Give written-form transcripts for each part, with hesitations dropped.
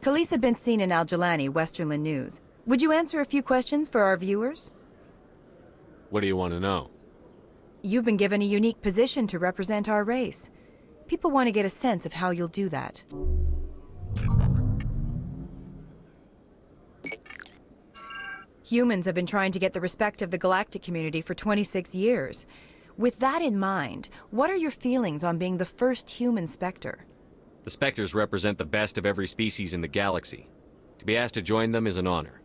Khaleesa bint Sinan al-Jalani, Westerland News. Would you answer a few questions for our viewers? What do you want to know? You've been given a unique position to represent our race. People want to get a sense of how you'll do that. Humans have been trying to get the respect of the galactic community for 26 years. With that in mind, what are your feelings on being the first human Spectre? The Spectres represent the best of every species in the galaxy. To be asked to join them is an honor.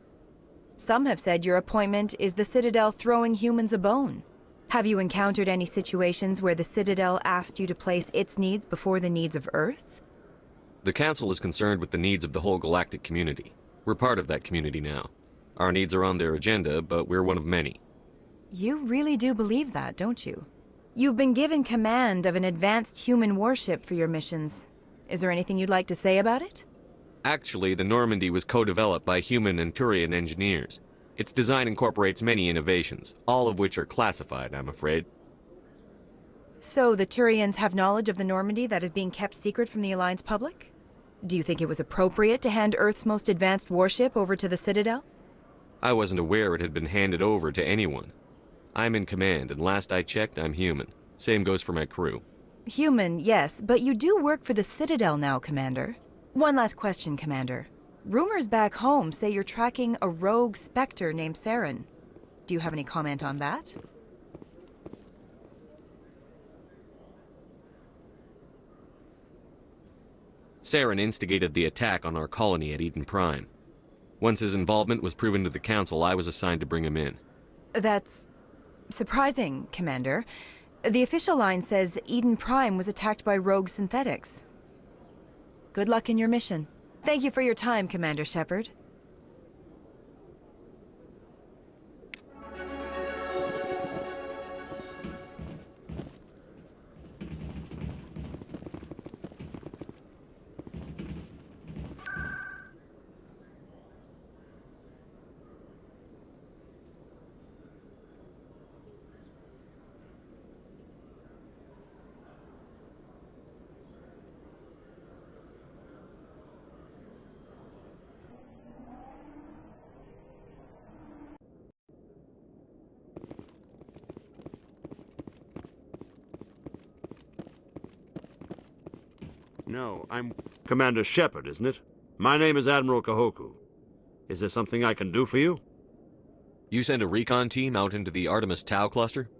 Some have said your appointment is the Citadel throwing humans a bone. Have you encountered any situations where the Citadel asked you to place its needs before the needs of Earth? The Council is concerned with the needs of the whole galactic community. We're part of that community now. Our needs are on their agenda, but we're one of many. You really do believe that, don't you? You've been given command of an advanced human warship for your missions. Is there anything you'd like to say about it? Actually, the Normandy was co-developed by human and Turian engineers. Its design incorporates many innovations, all of which are classified, I'm afraid. So the Turians have knowledge of the Normandy that is being kept secret from the Alliance public? Do you think it was appropriate to hand Earth's most advanced warship over to the Citadel? I wasn't aware it had been handed over to anyone. I'm in command, and last I checked, I'm human. Same goes for my crew. Human, yes, but you do work for the Citadel now, Commander. One last question, Commander. Rumors back home say you're tracking a rogue Spectre named Saren. Do you have any comment on that? Saren instigated the attack on our colony at Eden Prime. Once his involvement was proven to the Council, I was assigned to bring him in. That's surprising, Commander. The official line says Eden Prime was attacked by rogue synthetics. Good luck in your mission. Thank you for your time, Commander Shepard. No, I'm Commander Shepard, isn't it? My name is Admiral Kahoku. Is there something I can do for you? You sent a recon team out into the Artemis Tau cluster?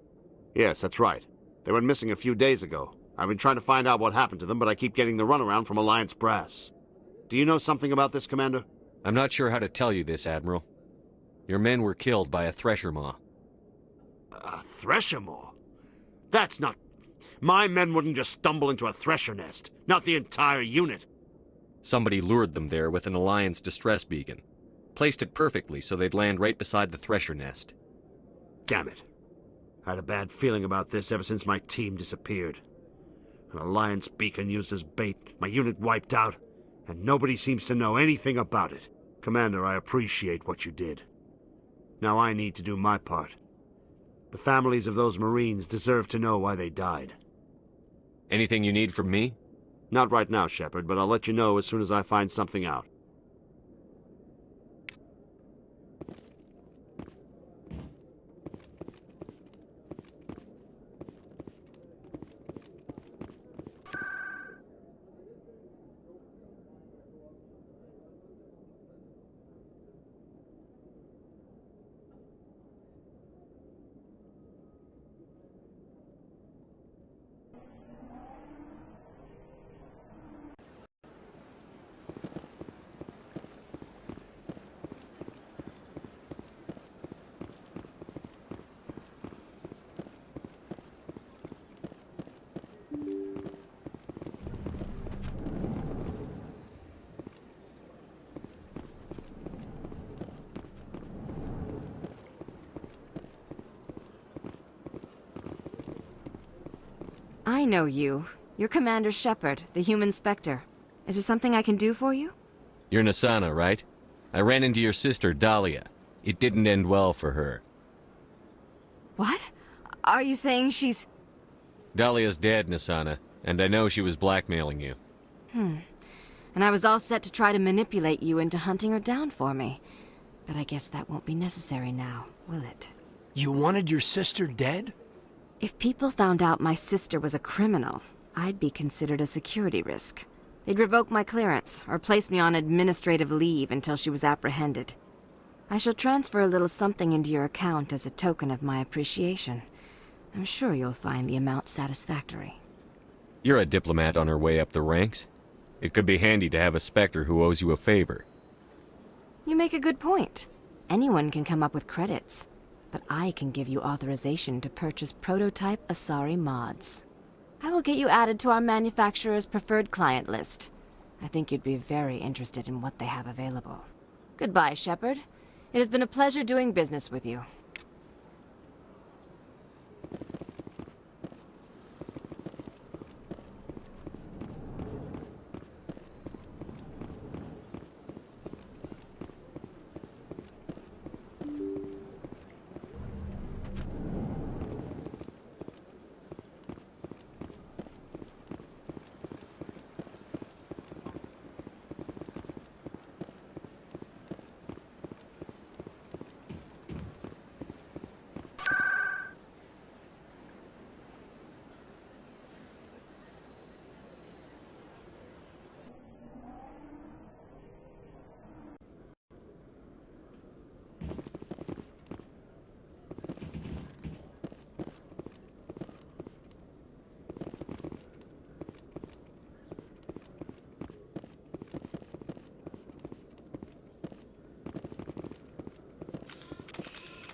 Yes, that's right. They went missing a few days ago. I've been trying to find out what happened to them, but I keep getting the runaround from Alliance brass. Do you know something about this, Commander? I'm not sure how to tell you this, Admiral. Your men were killed by a Thresher Maw. A Thresher Maw? That's not... My men wouldn't just stumble into a Thresher nest. Not the entire unit. Somebody lured them there with an Alliance distress beacon. Placed it perfectly so they'd land right beside the Thresher nest. Damn it. I had a bad feeling about this ever since my team disappeared. An Alliance beacon used as bait, my unit wiped out, and nobody seems to know anything about it. Commander, I appreciate what you did. Now I need to do my part. The families of those Marines deserve to know why they died. Anything you need from me? Not right now, Shepard, but I'll let you know as soon as I find something out. I know you. You're Commander Shepard, the human Spectre. Is there something I can do for you? You're Nassana, right? I ran into your sister, Dahlia. It didn't end well for her. What? Are you saying she's... Dahlia's dead, Nassana, and I know she was blackmailing you. and I was all set to try to manipulate you into hunting her down for me. But I guess that won't be necessary now, will it? You wanted your sister dead? If people found out my sister was a criminal, I'd be considered a security risk. They'd revoke my clearance, or place me on administrative leave until she was apprehended. I shall transfer a little something into your account as a token of my appreciation. I'm sure you'll find the amount satisfactory. You're a diplomat on her way up the ranks. It could be handy to have a Spectre who owes you a favor. You make a good point. Anyone can come up with credits, but I can give you authorization to purchase prototype Asari mods. I will get you added to our manufacturer's preferred client list. I think you'd be very interested in what they have available. Goodbye, Shepard. It has been a pleasure doing business with you.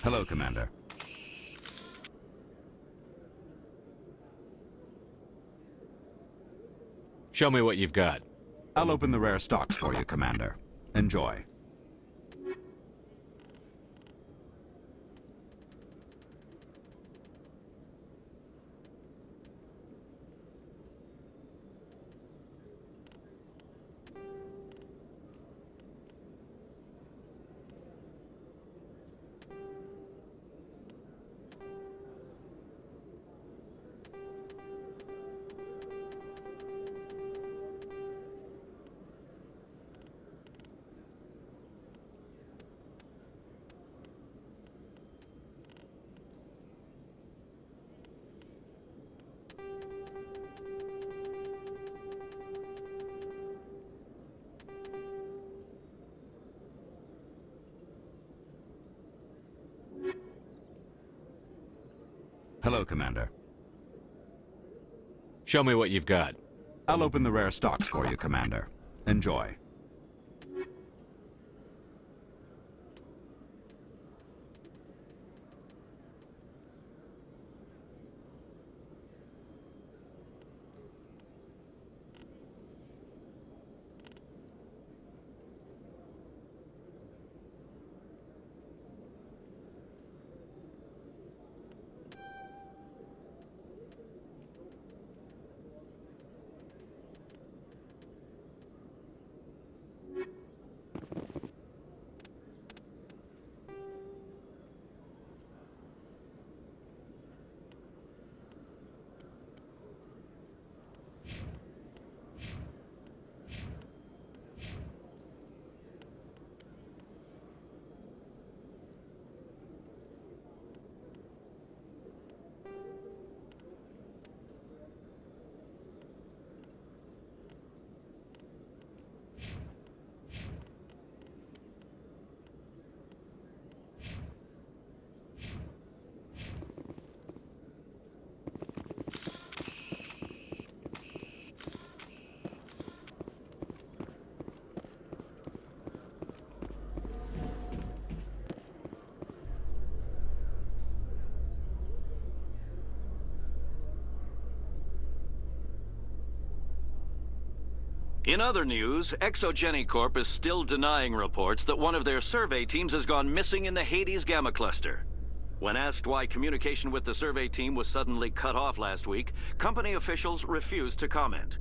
Hello, Commander. Show me what you've got. I'll open the rare stocks for you, Commander. Enjoy. Hello, Commander. Show me what you've got. I'll open the rare stocks for you, Commander. Enjoy. In other news, Exogeny Corp is still denying reports that one of their survey teams has gone missing in the Hades Gamma Cluster. When asked why communication with the survey team was suddenly cut off last week, company officials refused to comment.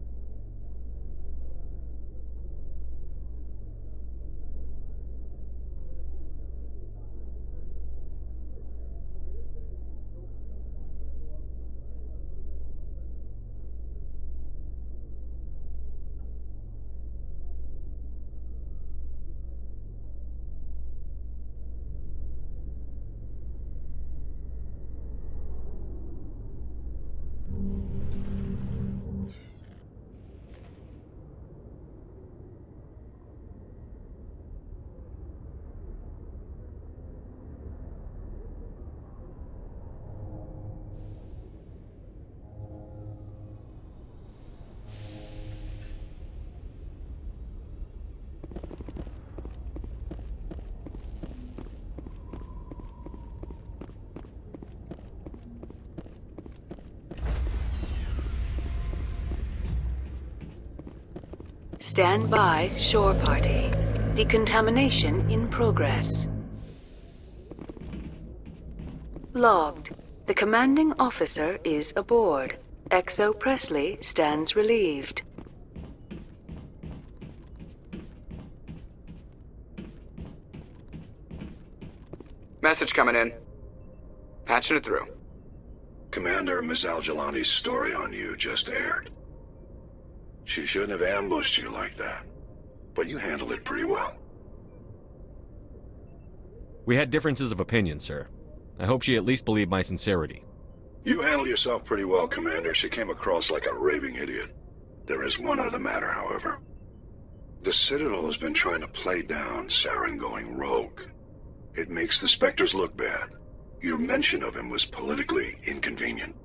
Stand by, shore party. Decontamination in progress. Logged. The commanding officer is aboard. XO Presley stands relieved. Message coming in. Patching it through. Commander, Ms. Al-Jalani's story on you just aired. She shouldn't have ambushed you like that, but you handled it pretty well. We had differences of opinion, sir. I hope she at least believed my sincerity. You handled yourself pretty well, Commander. She came across like a raving idiot. There is one other matter, however. The Citadel has been trying to play down Saren going rogue. It makes the Spectres look bad. Your mention of him was politically inconvenient.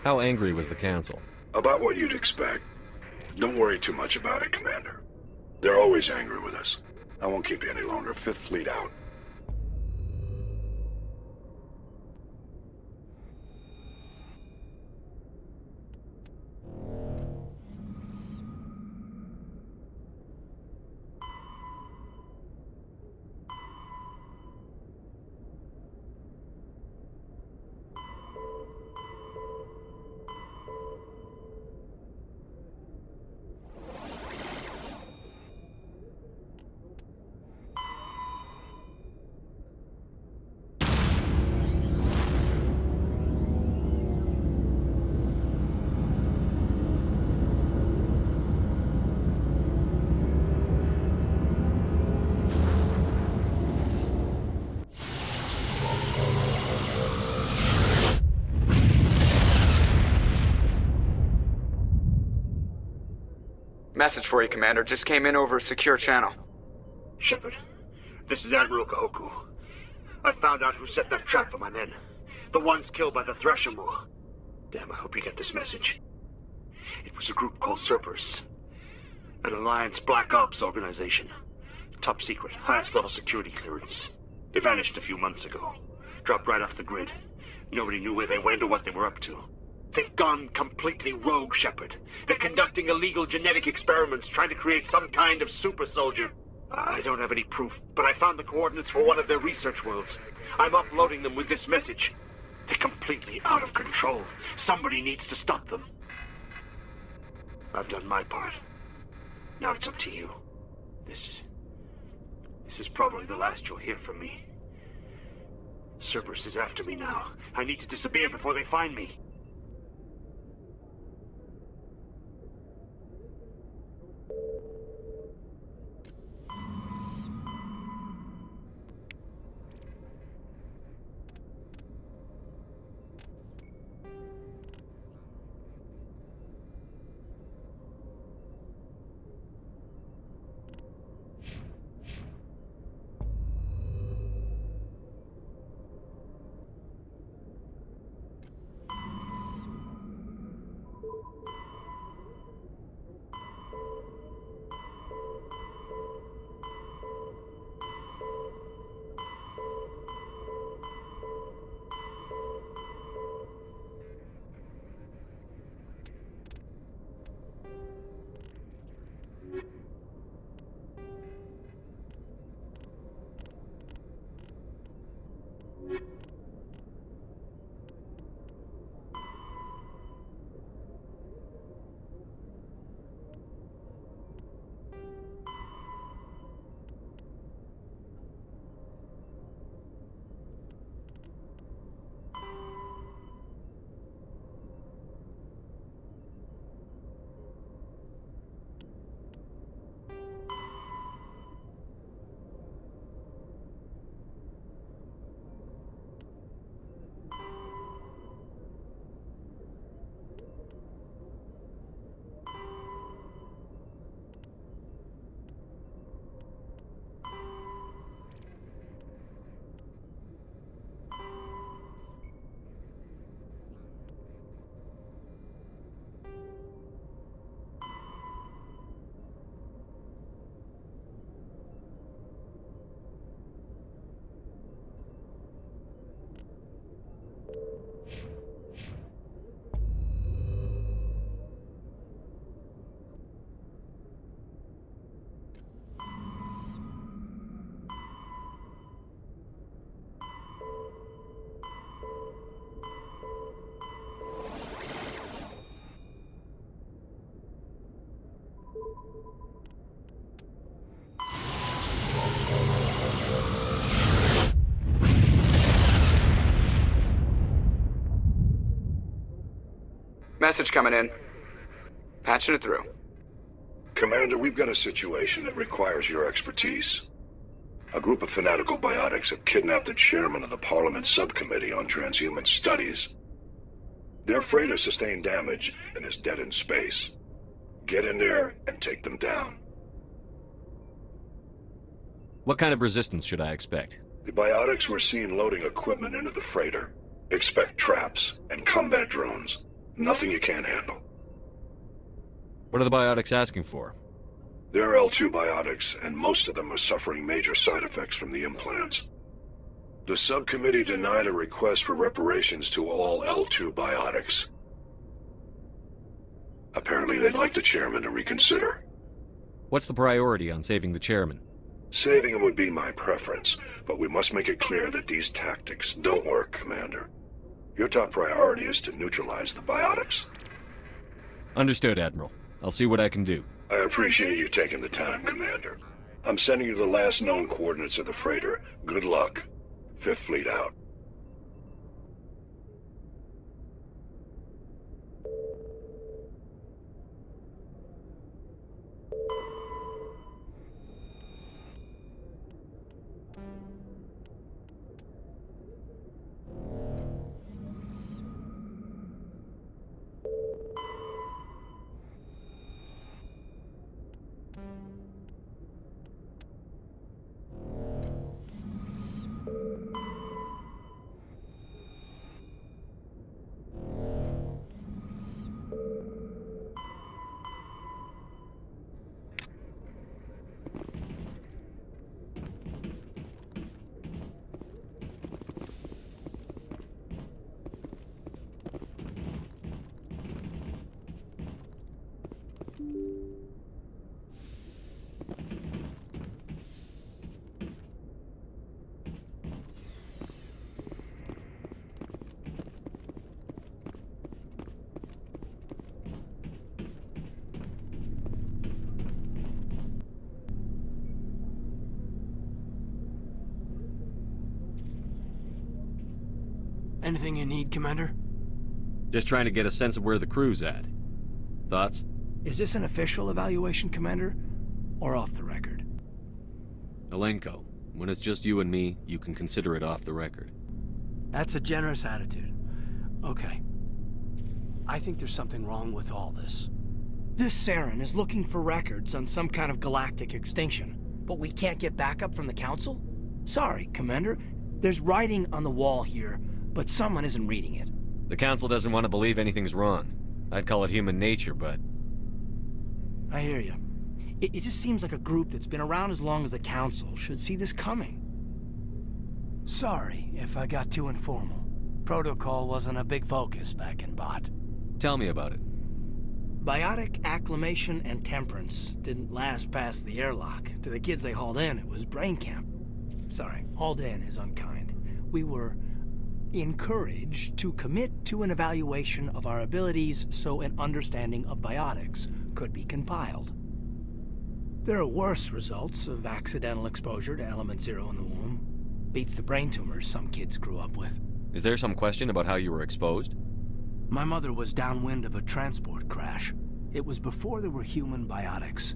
How angry was the Council? About what you'd expect. Don't worry too much about it, Commander. They're always angry with us. I won't keep you any longer. Fifth Fleet out. Message for you, Commander. Just came in over a secure channel. Shepard, this is Admiral Kahoku. I found out who set that trap for my men. The ones killed by the Thresher Maw. Damn, I hope you get this message. It was a group called Cerberus. An Alliance Black Ops organization. Top secret, highest level security clearance. They vanished a few months ago. Dropped right off the grid. Nobody knew where they went or what they were up to. They've gone completely rogue, Shepard. They're conducting illegal genetic experiments, trying to create some kind of super soldier. I don't have any proof, but I found the coordinates for one of their research worlds. I'm uploading them with this message. They're completely out of control. Somebody needs to stop them. I've done my part. Now it's up to you. This is probably the last you'll hear from me. Cerberus is after me now. I need to disappear before they find me. Message coming in. Patching it through. Commander, we've got a situation that requires your expertise. A group of fanatical biotics have kidnapped the chairman of the Parliament Subcommittee on Transhuman Studies. Their freighter sustained damage and is dead in space. Get in there and take them down. What kind of resistance should I expect? The biotics were seen loading equipment into the freighter. Expect traps and combat drones. Nothing you can't handle. What are the biotics asking for? They're L2 biotics, and most of them are suffering major side effects from the implants. The subcommittee denied a request for reparations to all L2 biotics. Apparently they'd like the chairman to reconsider. What's the priority on saving the chairman? Saving him would be my preference, but we must make it clear that these tactics don't work, Commander. Your top priority is to neutralize the biotics. Understood, Admiral. I'll see what I can do. I appreciate you taking the time, Commander. I'm sending you the last known coordinates of the freighter. Good luck. Fifth Fleet out. Anything you need, Commander? Just trying to get a sense of where the crew's at. Thoughts? Is this an official evaluation, Commander? Or off the record? Alenko, when it's just you and me, you can consider it off the record. That's a generous attitude. Okay. I think there's something wrong with all this. This Saren is looking for records on some kind of galactic extinction, but we can't get backup from the Council? Sorry, Commander. There's writing on the wall here, but someone isn't reading it. The Council doesn't want to believe anything's wrong. I'd call it human nature, but... I hear you. It just seems like a group that's been around as long as the Council should see this coming. Sorry if I got too informal. Protocol wasn't a big focus back in Bot. Tell me about it. Biotic acclimation and temperance didn't last past the airlock. To the kids they hauled in, it was brain camp. Sorry, hauled in is unkind. We were encouraged to commit to an evaluation of our abilities so an understanding of biotics could be compiled. There are worse results of accidental exposure to Element Zero in the womb. Beats the brain tumors some kids grew up with. Is there some question about how you were exposed? My mother was downwind of a transport crash. It was before there were human biotics,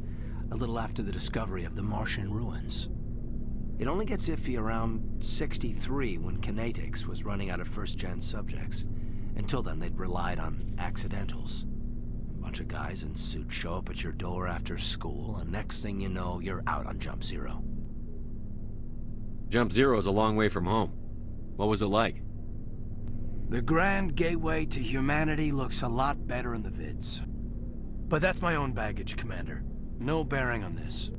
a little after the discovery of the Martian ruins. It only gets iffy around 63 when Kinetics was running out of first-gen subjects. Until then, they'd relied on accidentals. A bunch of guys in suits show up at your door after school, and next thing you know, you're out on Jump Zero. Jump Zero is a long way from home. What was it like? The grand gateway to humanity looks a lot better in the vids. But that's my own baggage, Commander. No bearing on this.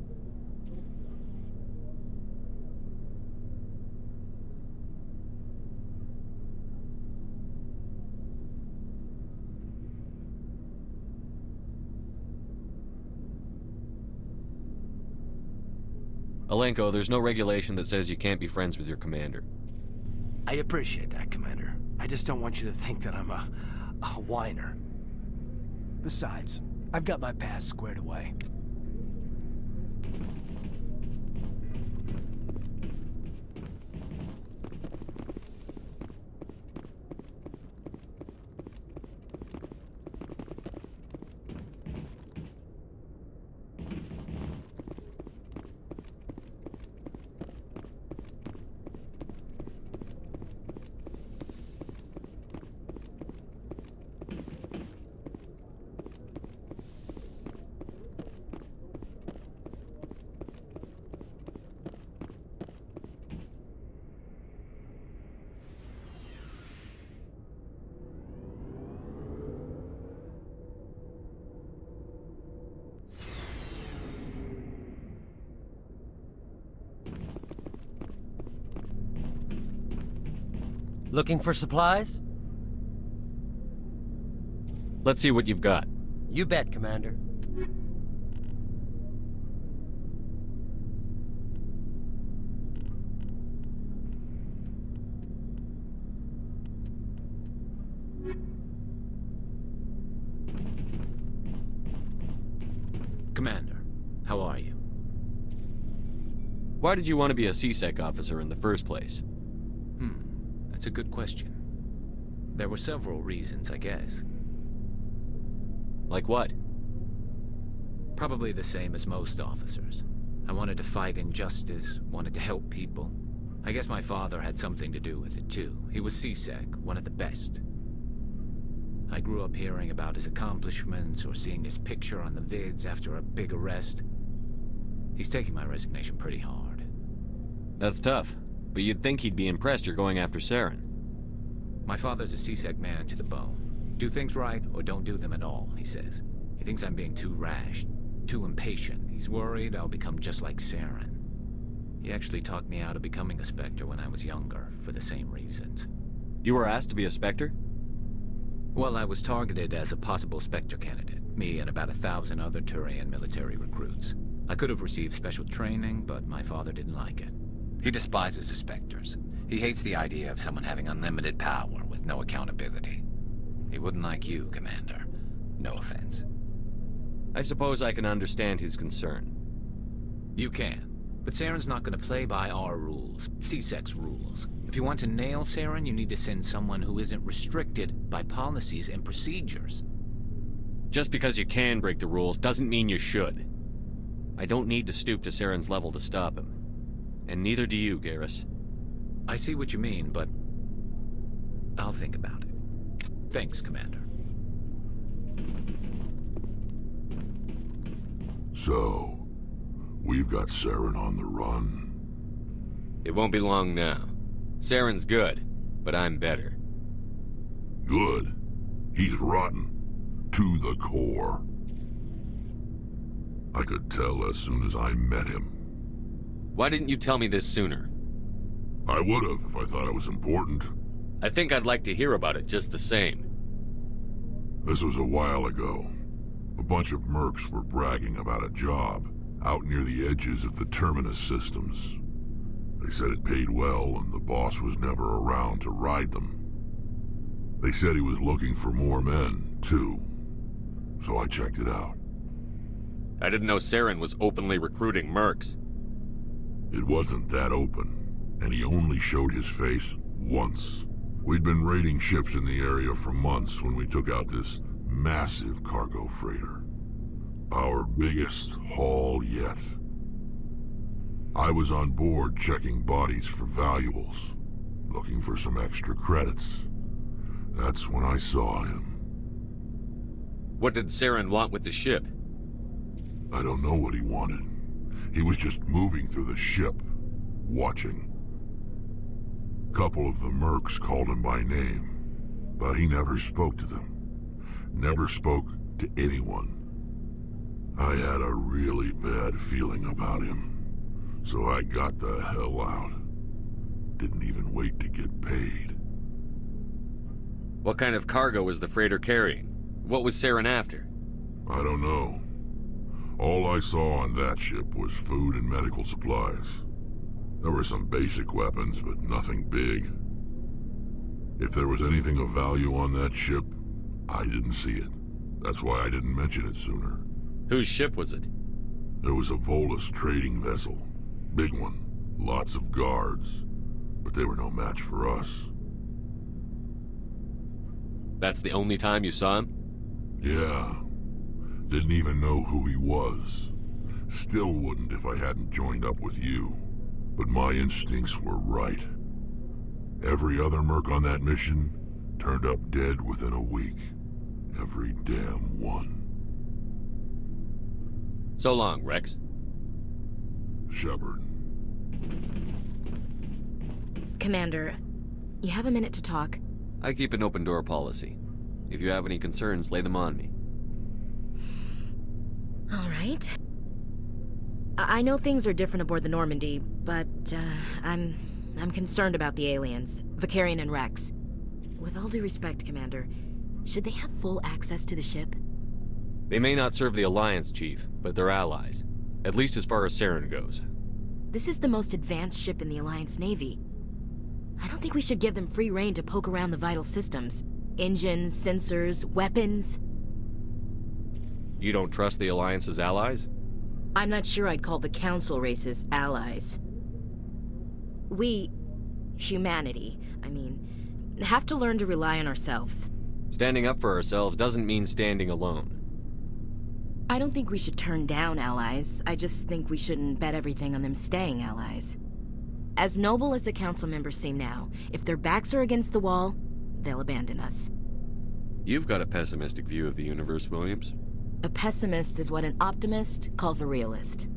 Alenko, there's no regulation that says you can't be friends with your commander. I appreciate that, Commander. I just don't want you to think that I'm a whiner. Besides, I've got my past squared away. Looking for supplies? Let's see what you've got. You bet, Commander. Commander, how are you? Why did you want to be a CSEC officer in the first place? That's a good question. There were several reasons, I guess. Like what? Probably the same as most officers. I wanted to fight injustice, wanted to help people. I guess my father had something to do with it too. He was CSEC, one of the best. I grew up hearing about his accomplishments or seeing his picture on the vids after a big arrest. He's taking my resignation pretty hard. That's tough, but you'd think he'd be impressed you're going after Saren. My father's a CSEC man to the bone. Do things right or don't do them at all, he says. He thinks I'm being too rash, too impatient. He's worried I'll become just like Saren. He actually talked me out of becoming a Spectre when I was younger, for the same reasons. You were asked to be a Spectre? Well, I was targeted as a possible Spectre candidate, me and about 1,000 other Turian military recruits. I could have received special training, but my father didn't like it. He despises the Spectres. He hates the idea of someone having unlimited power with no accountability. He wouldn't like you, Commander. No offense. I suppose I can understand his concern. You can. But Saren's not going to play by our rules, CSEC's rules. If you want to nail Saren, you need to send someone who isn't restricted by policies and procedures. Just because you can break the rules doesn't mean you should. I don't need to stoop to Saren's level to stop him. And neither do you, Garrus. I see what you mean, but I'll think about it. Thanks, Commander. So, we've got Saren on the run. It won't be long now. Saren's good, but I'm better. Good? He's rotten. To the core. I could tell as soon as I met him. Why didn't you tell me this sooner? I would have if I thought it was important. I think I'd like to hear about it just the same. This was a while ago. A bunch of mercs were bragging about a job out near the edges of the Terminus systems. They said it paid well and the boss was never around to ride them. They said he was looking for more men, too. So I checked it out. I didn't know Saren was openly recruiting mercs. It wasn't that open, and he only showed his face once. We'd been raiding ships in the area for months when we took out this massive cargo freighter. Our biggest haul yet. I was on board checking bodies for valuables, looking for some extra credits. That's when I saw him. What did Saren want with the ship? I don't know what he wanted. He was just moving through the ship, watching. Couple of the mercs called him by name, but he never spoke to them. Never spoke to anyone. I had a really bad feeling about him, so I got the hell out. Didn't even wait to get paid. What kind of cargo was the freighter carrying? What was Saren after? I don't know. All I saw on that ship was food and medical supplies. There were some basic weapons, but nothing big. If there was anything of value on that ship, I didn't see it. That's why I didn't mention it sooner. Whose ship was it? It was a Volus trading vessel. Big one. Lots of guards. But they were no match for us. That's the only time you saw him? Yeah. Didn't even know who he was. Still wouldn't if I hadn't joined up with you. But my instincts were right. Every other merc on that mission turned up dead within a week. Every damn one. So long, Rex. Shepard. Commander, you have a minute to talk? I keep an open door policy. If you have any concerns, lay them on me. All right. I know things are different aboard the Normandy, but I'm I'm concerned about the aliens, Vicarian and Rex. With all due respect, Commander, should they have full access to the ship? They may not serve the Alliance, Chief, but they're allies. At least as far as Saren goes. This is the most advanced ship in the Alliance Navy. I don't think we should give them free rein to poke around the vital systems. Engines, sensors, weapons. You don't trust the Alliance's allies? I'm not sure I'd call the Council races allies. We, humanity, have to learn to rely on ourselves. Standing up for ourselves doesn't mean standing alone. I don't think we should turn down allies. I just think we shouldn't bet everything on them staying allies. As noble as the Council members seem now, if their backs are against the wall, they'll abandon us. You've got a pessimistic view of the universe, Williams. A pessimist is what an optimist calls a realist.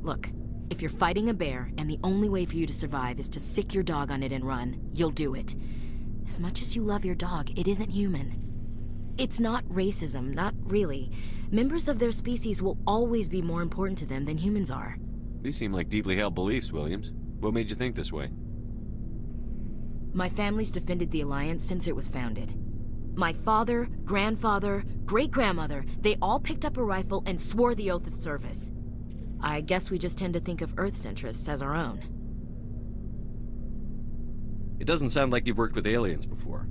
Look, if you're fighting a bear and the only way for you to survive is to sick your dog on it and run, you'll do it. As much as you love your dog, it isn't human. It's not racism, not really. Members of their species will always be more important to them than humans are. These seem like deeply held beliefs, Williams. What made you think this way? My family's defended the Alliance since it was founded. My father, grandfather, great-grandmother, they all picked up a rifle and swore the oath of service. I guess we just tend to think of Earth's interests as our own. It doesn't sound like you've worked with aliens before.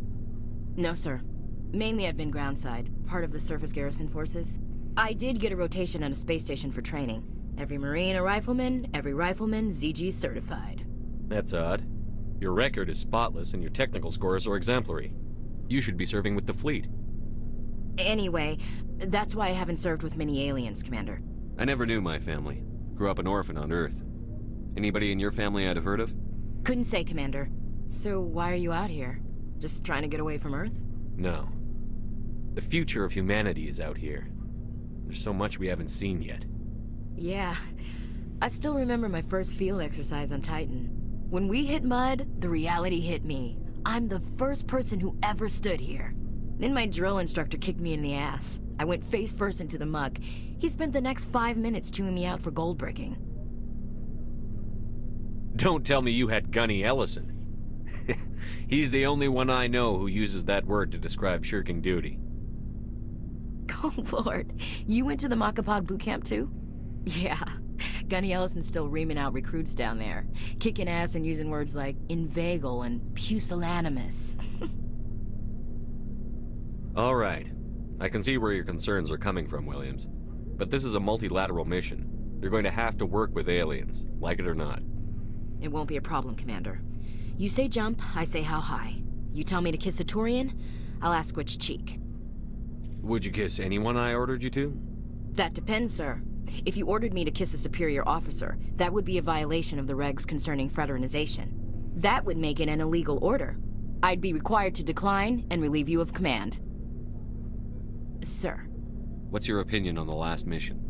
No, sir. Mainly I've been groundside, part of the surface garrison forces. I did get a rotation on a space station for training. Every Marine a rifleman, every rifleman ZG certified. That's odd. Your record is spotless and your technical scores are exemplary. You should be serving with the fleet. Anyway, that's why I haven't served with many aliens, Commander. I never knew my family. Grew up an orphan on Earth. Anybody in your family I'd have heard of? Couldn't say, Commander. So why are you out here? Just trying to get away from Earth? No. The future of humanity is out here. There's so much we haven't seen yet. Yeah. I still remember my first field exercise on Titan. When we hit mud, the reality hit me. I'm the first person who ever stood here. Then my drill instructor kicked me in the ass. I went face first into the muck. He spent the next 5 minutes chewing me out for gold bricking. Don't tell me you had Gunny Ellison. He's the only one I know who uses that word to describe shirking duty. Oh, Lord. You went to the Makapog boot camp, too? Yeah. Gunny Ellison's still reaming out recruits down there. Kicking ass and using words like inveigle and pusillanimous. All right. I can see where your concerns are coming from, Williams. But this is a multilateral mission. You're going to have to work with aliens, like it or not. It won't be a problem, Commander. You say jump, I say how high. You tell me to kiss a Turian, I'll ask which cheek. Would you kiss anyone I ordered you to? That depends, sir. If you ordered me to kiss a superior officer, that would be a violation of the regs concerning fraternization. That would make it an illegal order. I'd be required to decline and relieve you of command. Sir. What's your opinion on the last mission?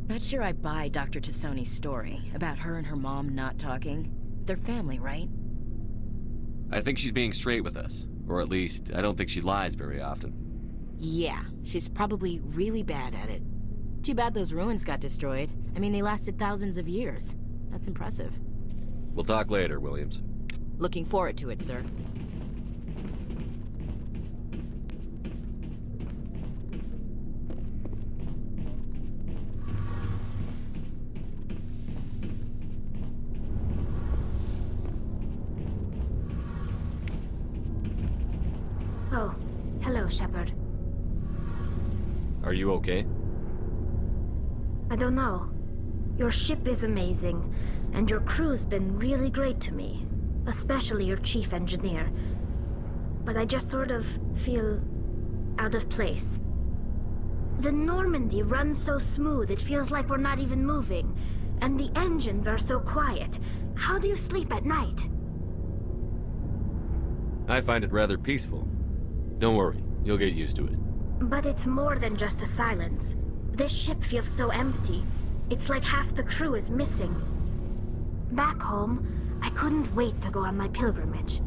Not sure I buy Dr. Tassoni's story about her and her mom not talking. They're family, right? I think she's being straight with us. Or at least, I don't think she lies very often. Yeah, she's probably really bad at it. Too bad those ruins got destroyed. I mean, they lasted thousands of years. That's impressive. We'll talk later, Williams. Looking forward to it, sir. Oh, hello, Shepard. Are you okay? I don't know. Your ship is amazing, and your crew's been really great to me. Especially your chief engineer. But I just sort of feel out of place. The Normandy runs so smooth it feels like we're not even moving. And the engines are so quiet. How do you sleep at night? I find it rather peaceful. Don't worry, you'll get used to it. But it's more than just the silence. This ship feels so empty. It's like half the crew is missing. Back home, I couldn't wait to go on my pilgrimage.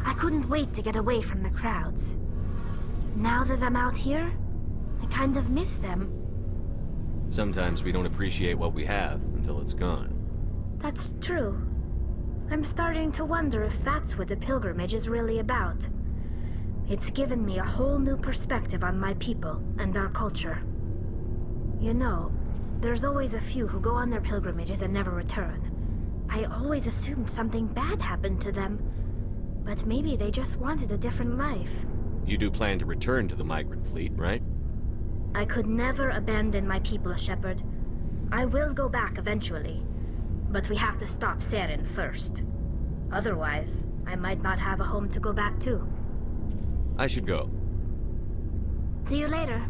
I couldn't wait to get away from the crowds. Now that I'm out here, I kind of miss them. Sometimes we don't appreciate what we have until it's gone. That's true. I'm starting to wonder if that's what the pilgrimage is really about. It's given me a whole new perspective on my people and our culture. You know, there's always a few who go on their pilgrimages and never return. I always assumed something bad happened to them, but maybe they just wanted a different life. You do plan to return to the migrant fleet, right? I could never abandon my people, Shepard. I will go back eventually, but we have to stop Saren first. Otherwise, I might not have a home to go back to. I should go. See you later.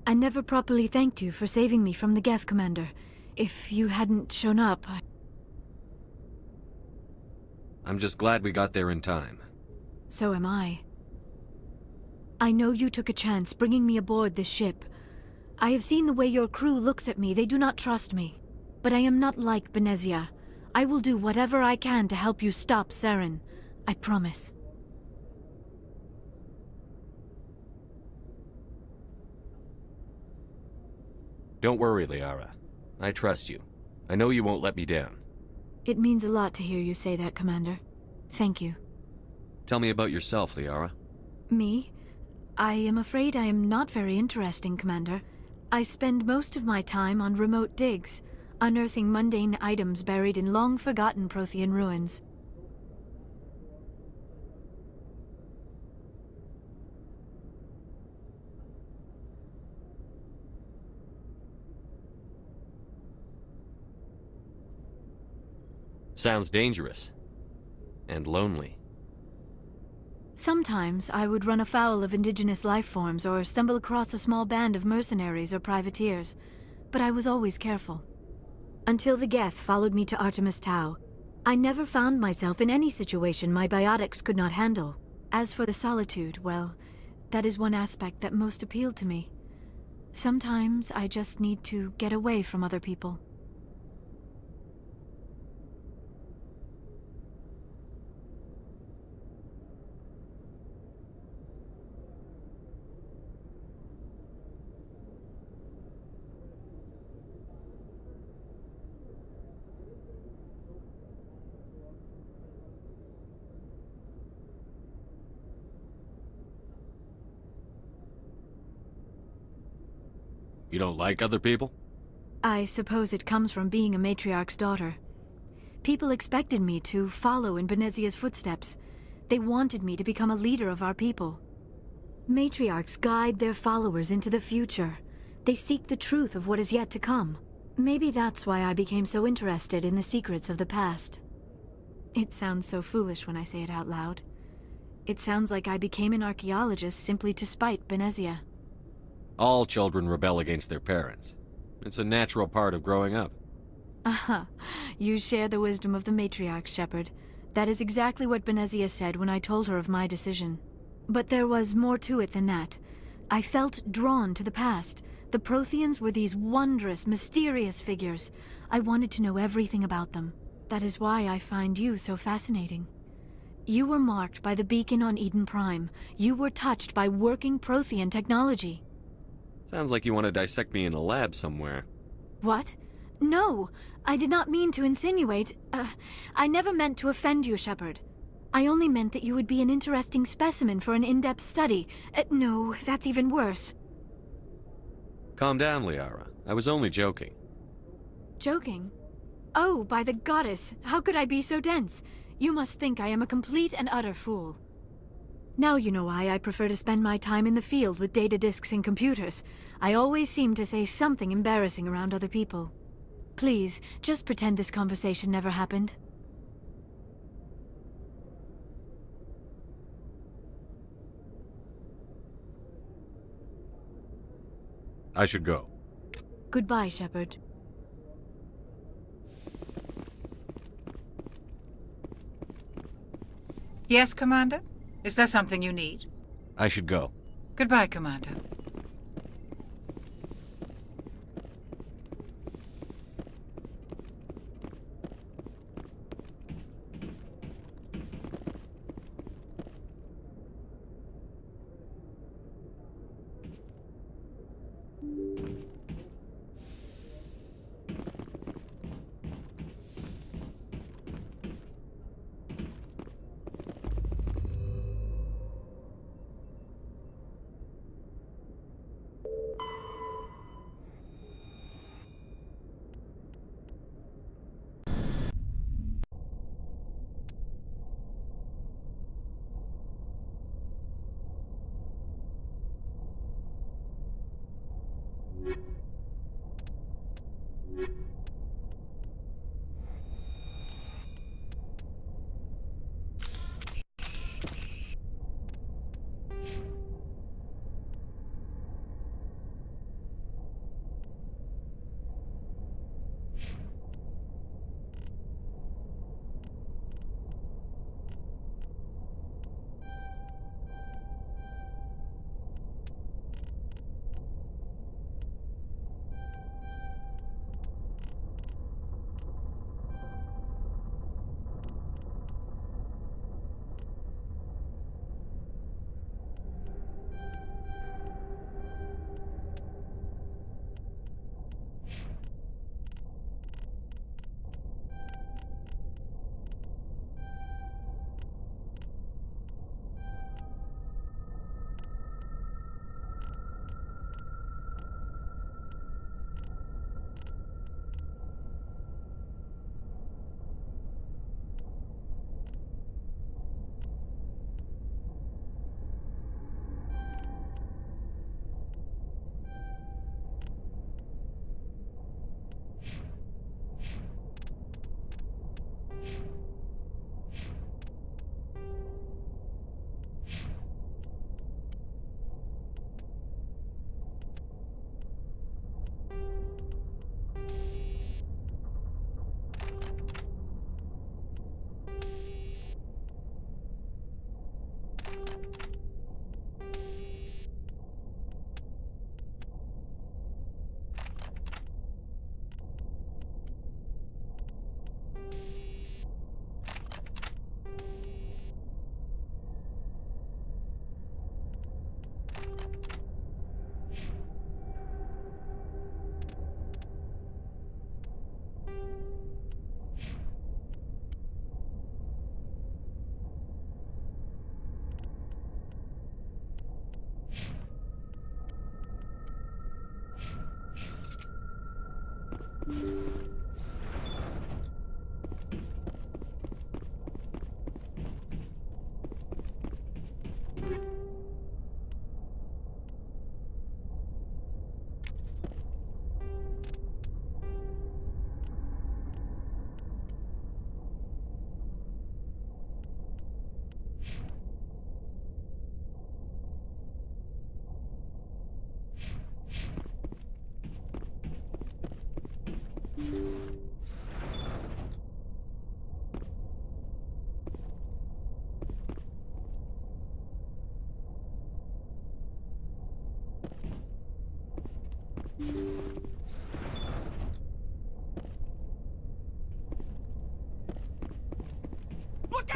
I never properly thanked you for saving me from the Geth, Commander. If you hadn't shown up, I'm just glad we got there in time. So am I. I know you took a chance bringing me aboard this ship. I have seen the way your crew looks at me. They do not trust me. But I am not like Benezia. I will do whatever I can to help you stop Saren. I promise. Don't worry, Liara. I trust you. I know you won't let me down. It means a lot to hear you say that, Commander. Thank you. Tell me about yourself, Liara. Me? I am afraid I am not very interesting, Commander. I spend most of my time on remote digs, unearthing mundane items buried in long-forgotten Prothean ruins. Sounds dangerous. And lonely. Sometimes I would run afoul of indigenous life forms or stumble across a small band of mercenaries or privateers, but I was always careful. Until the Geth followed me to Artemis Tau, I never found myself in any situation my biotics could not handle. As for the solitude, well, that is one aspect that most appealed to me. Sometimes I just need to get away from other people. You don't like other people? I suppose it comes from being a matriarch's daughter. People expected me to follow in Benezia's footsteps. They wanted me to become a leader of our people. Matriarchs guide their followers into the future. They seek the truth of what is yet to come. Maybe that's why I became so interested in the secrets of the past. It sounds so foolish when I say it out loud. It sounds like I became an archaeologist simply to spite Benezia. All children rebel against their parents. It's a natural part of growing up. Aha, you share the wisdom of the matriarch, Shepard. That is exactly what Benezia said when I told her of my decision. But there was more to it than that. I felt drawn to the past. The Protheans were these wondrous, mysterious figures. I wanted to know everything about them. That is why I find you so fascinating. You were marked by the beacon on Eden Prime. You were touched by working Prothean technology. Sounds like you want to dissect me in a lab somewhere. What? No! I did not mean to insinuate. I never meant to offend you, Shepard. I only meant that you would be an interesting specimen for an in-depth study. No, that's even worse. Calm down, Liara. I was only joking. Joking? Oh, by the goddess, how could I be so dense? You must think I am a complete and utter fool. Now you know why I prefer to spend my time in the field with data disks and computers. I always seem to say something embarrassing around other people. Please, just pretend this conversation never happened. I should go. Goodbye, Shepard. Yes, Commander? Is there something you need? I should go. Goodbye, Commander.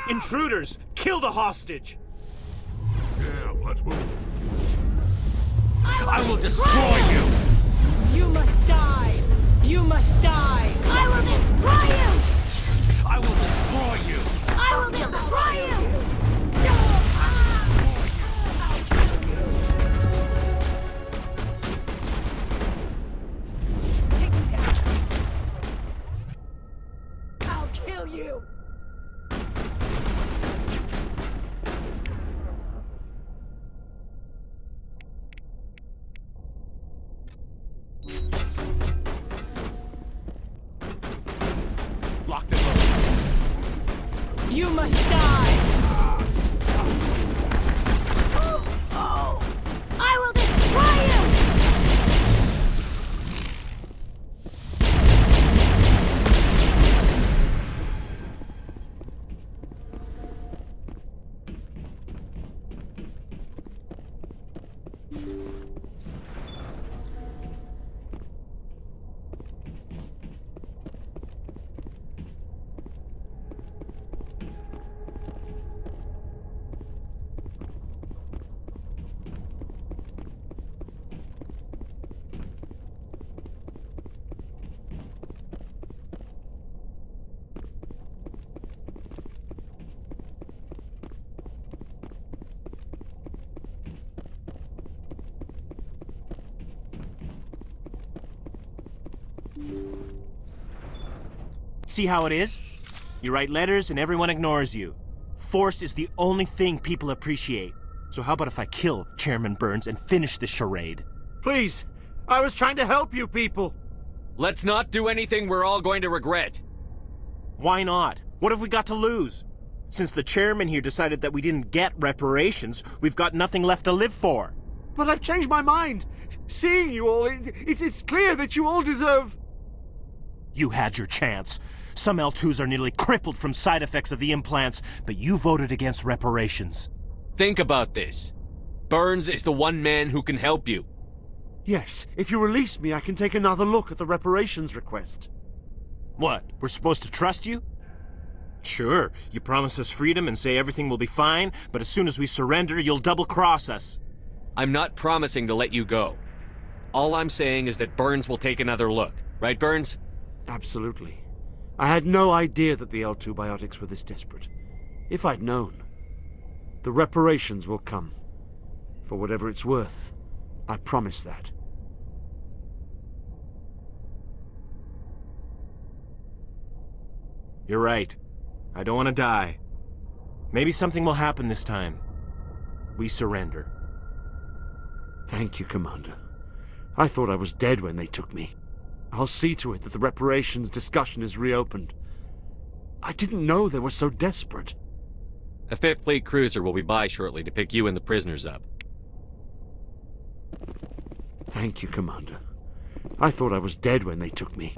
Intruders! Kill the hostage! Yeah, let's move. I will destroy you! You must die! You must die! I will destroy you! I will destroy you! I will destroy you! Take him down! I'll kill you! You must die! I will destroy you! See how it is? You write letters and everyone ignores you. Force is the only thing people appreciate. So how about if I kill Chairman Burns and finish this charade? Please! I was trying to help you people! Let's not do anything we're all going to regret. Why not? What have we got to lose? Since the chairman here decided that we didn't get reparations, we've got nothing left to live for. But I've changed my mind! Seeing you all, it's clear that you all deserve... You had your chance. Some L2s are nearly crippled from side effects of the implants, but you voted against reparations. Think about this. Burns is the one man who can help you. Yes, if you release me, I can take another look at the reparations request. What, we're supposed to trust you? Sure, you promise us freedom and say everything will be fine, but as soon as we surrender, you'll double-cross us. I'm not promising to let you go. All I'm saying is that Burns will take another look. Right, Burns? Absolutely. I had no idea that the L2 biotics were this desperate. If I'd known. The reparations will come. For whatever it's worth. I promise that. You're right. I don't want to die. Maybe something will happen this time. We surrender. Thank you, Commander. I thought I was dead when they took me. I'll see to it that the reparations discussion is reopened. I didn't know they were so desperate. A 5th Fleet cruiser will be by shortly to pick you and the prisoners up. Thank you, Commander. I thought I was dead when they took me.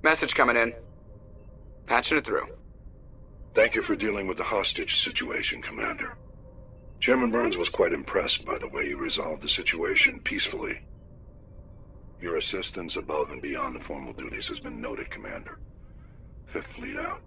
Message coming in. Patching it through. Thank you for dealing with the hostage situation, Commander. Chairman Burns was quite impressed by the way you resolved the situation peacefully. Your assistance above and beyond the formal duties has been noted, Commander. 5th Fleet out.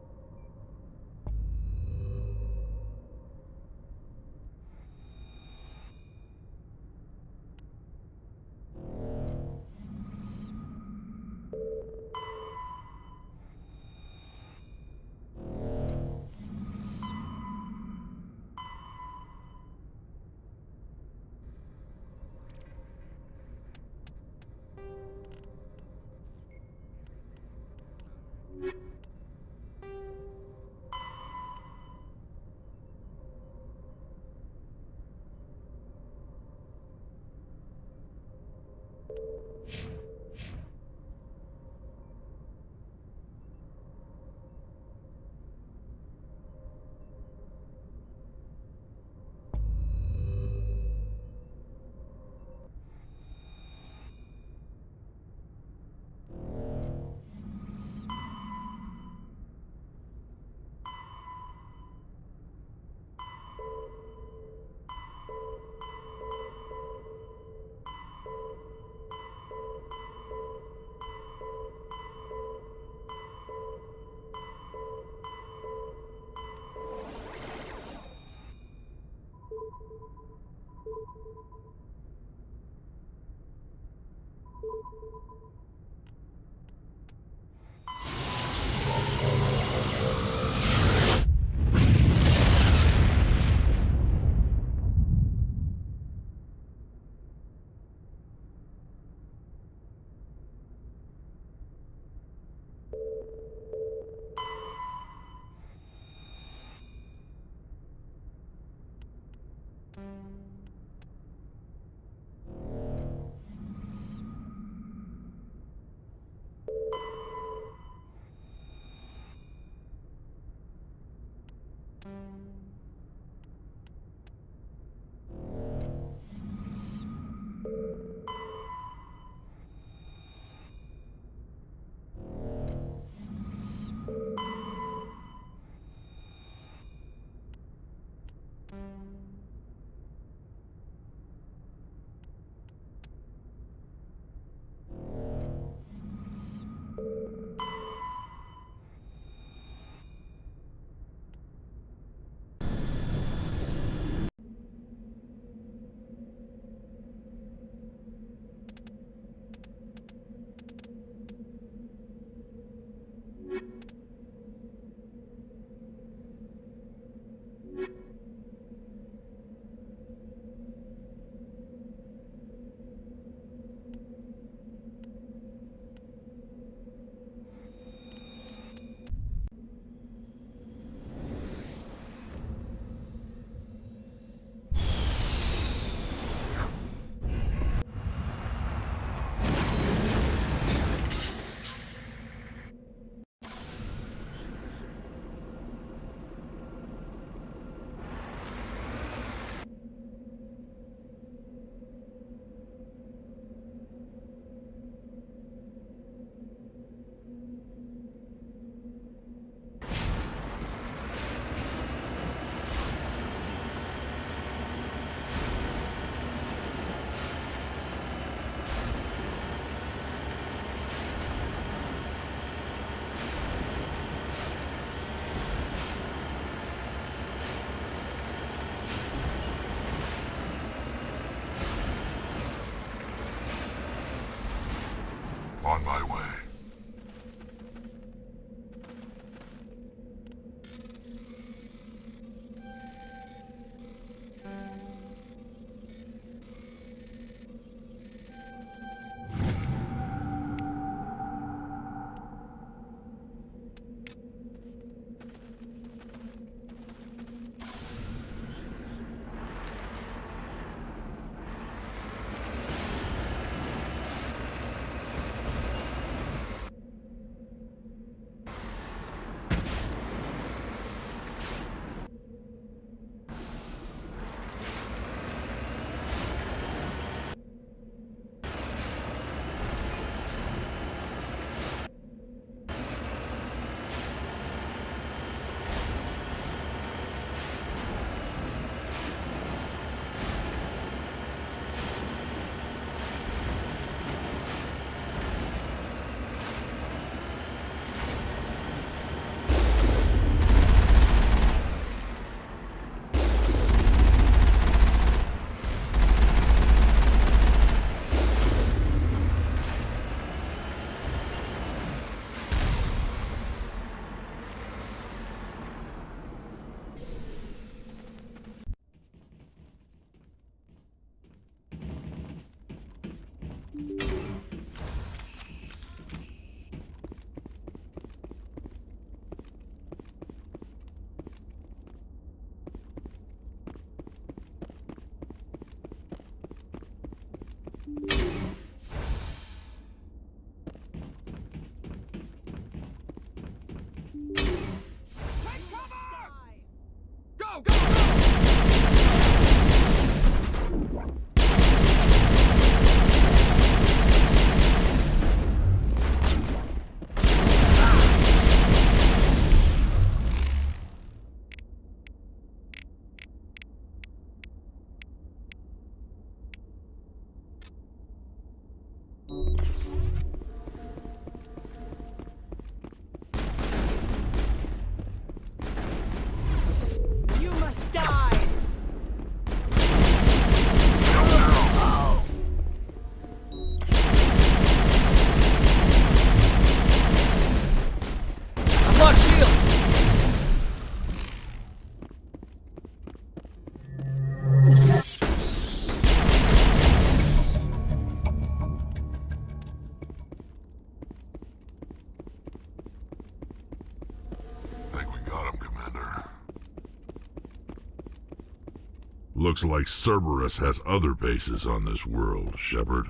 Looks like Cerberus has other bases on this world, Shepard.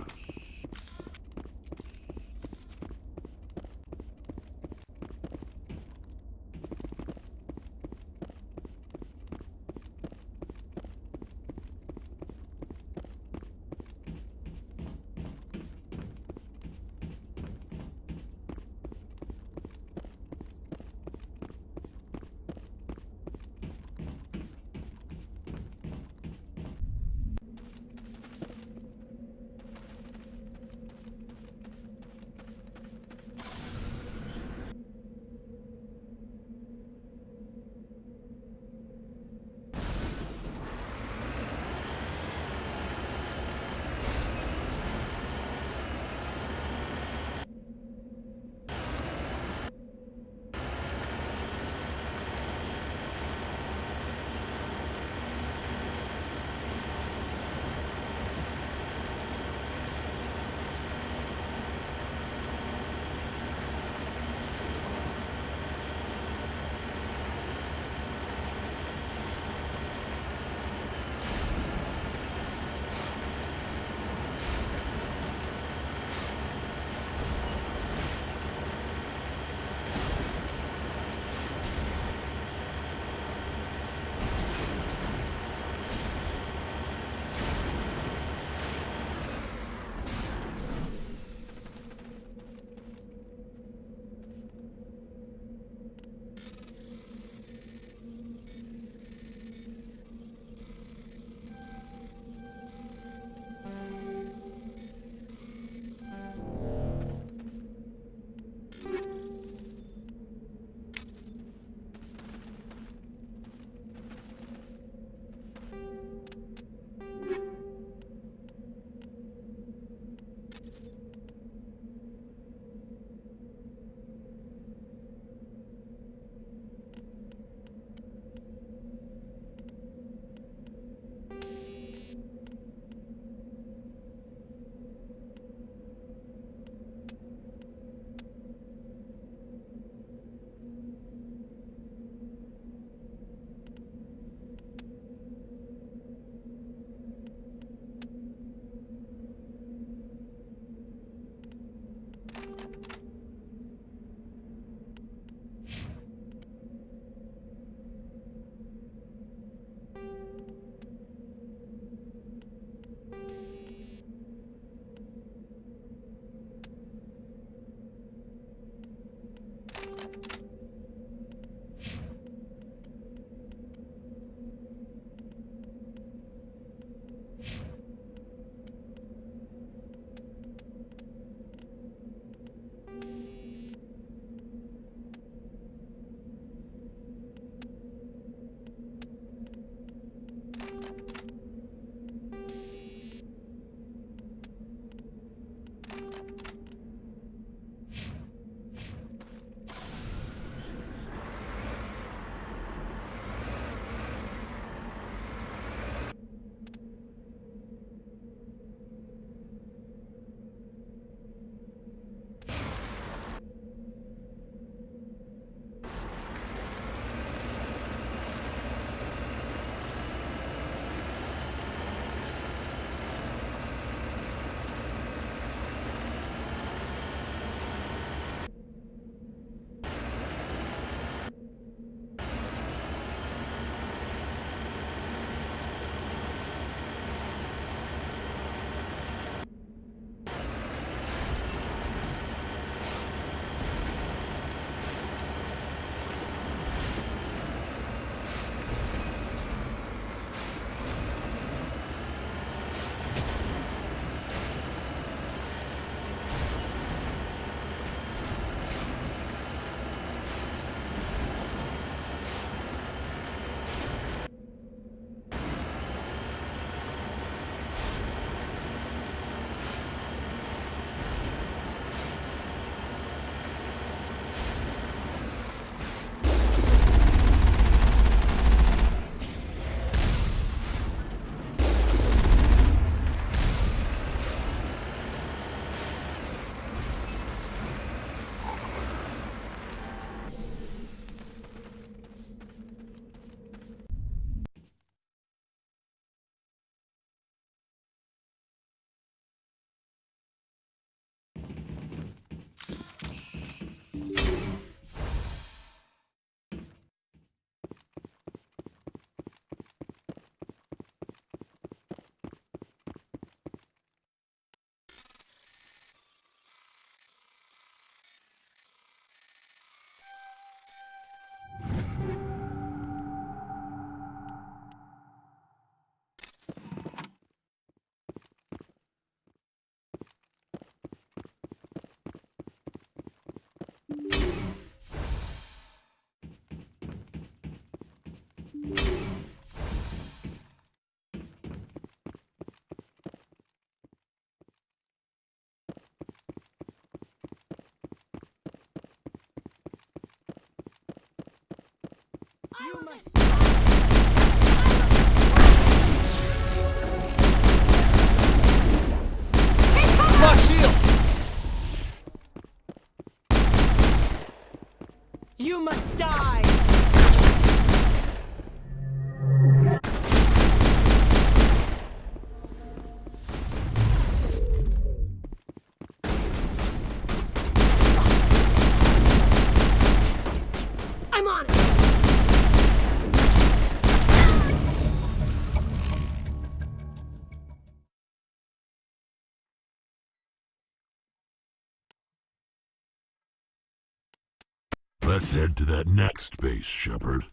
Let's head to that next base, Shepard.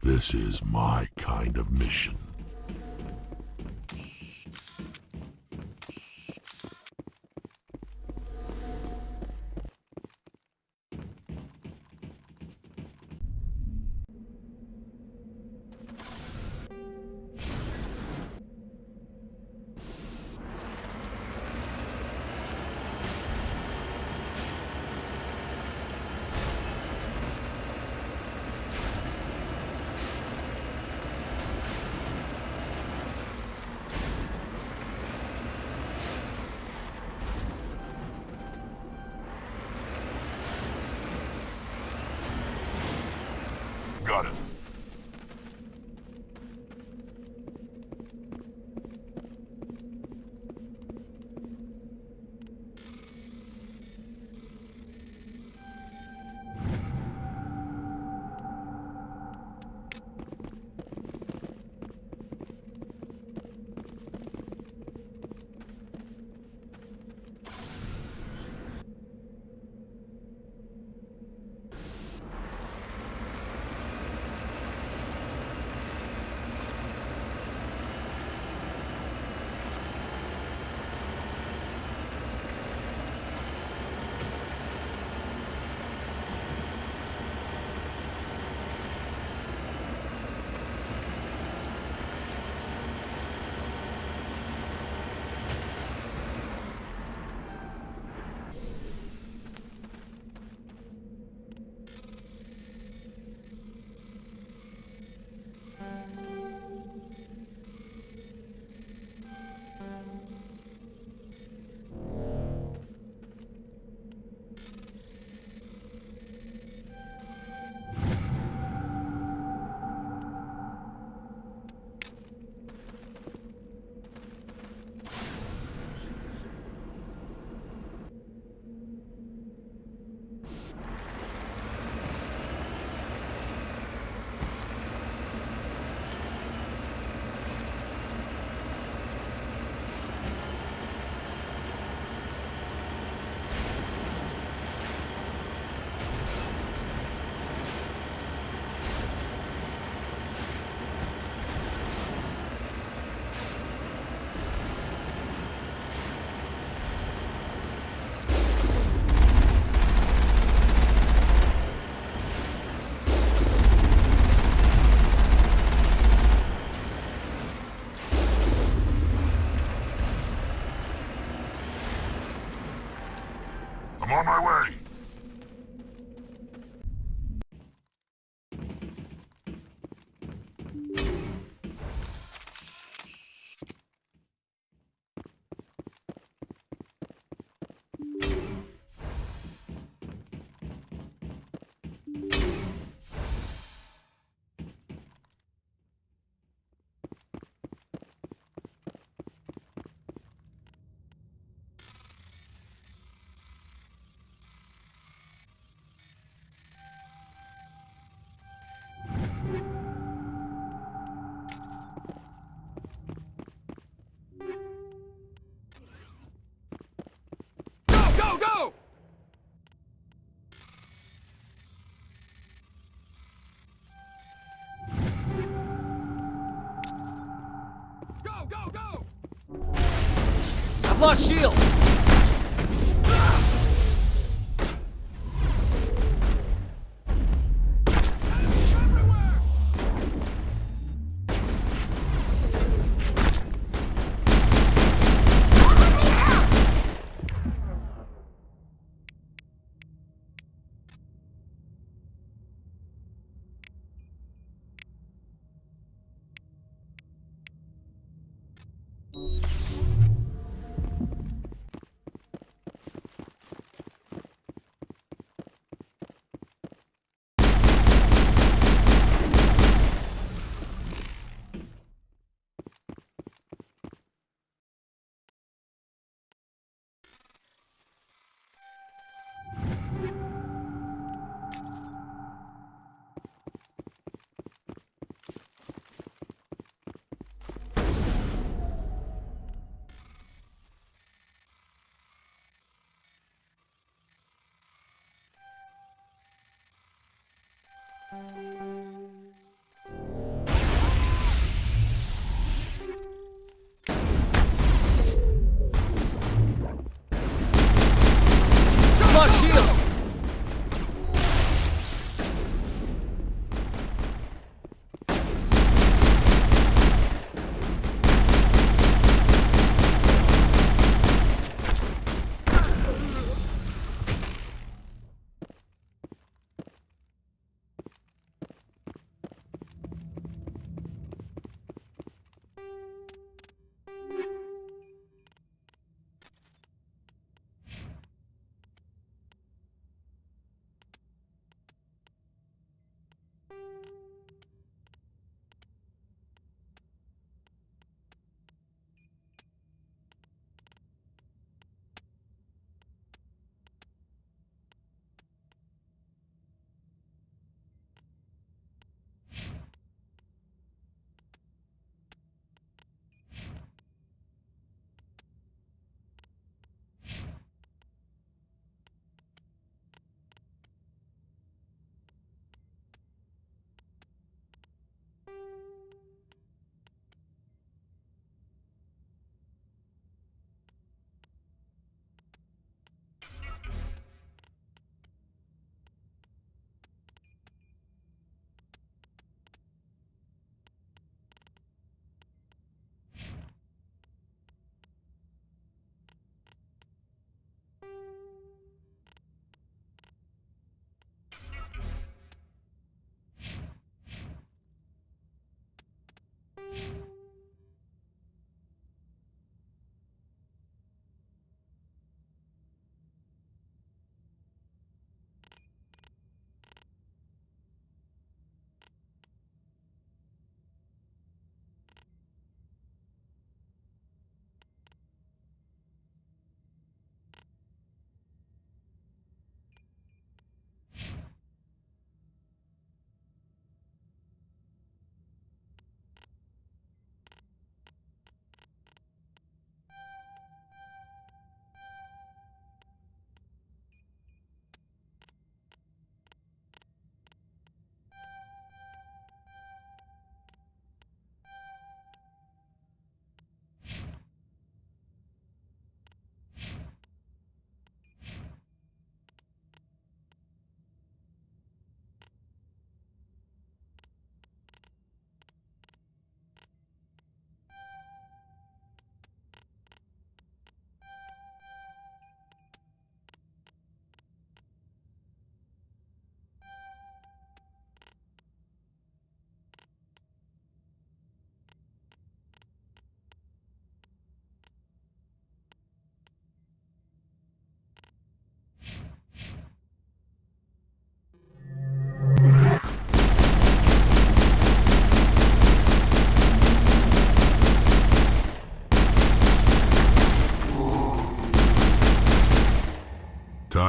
This is my kind of mission. Got it. I'm on my way. Go, go! Go, go, go! I've lost shield!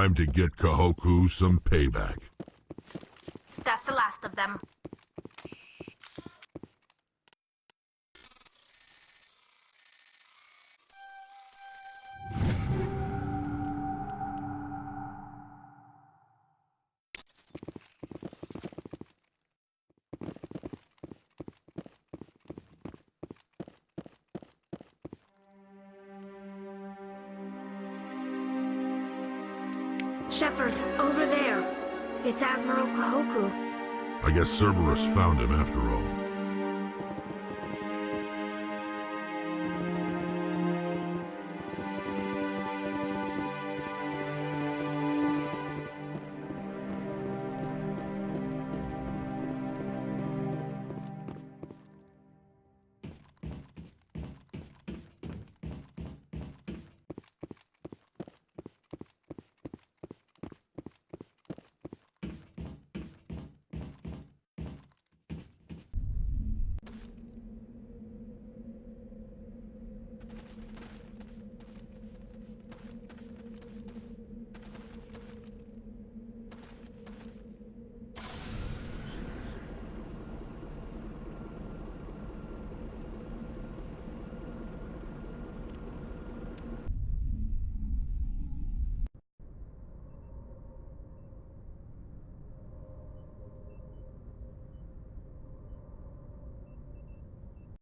Time to get Kahoku some payback. That's the last of them. Shepard, over there. It's Admiral Kahoku. I guess Cerberus found him after all.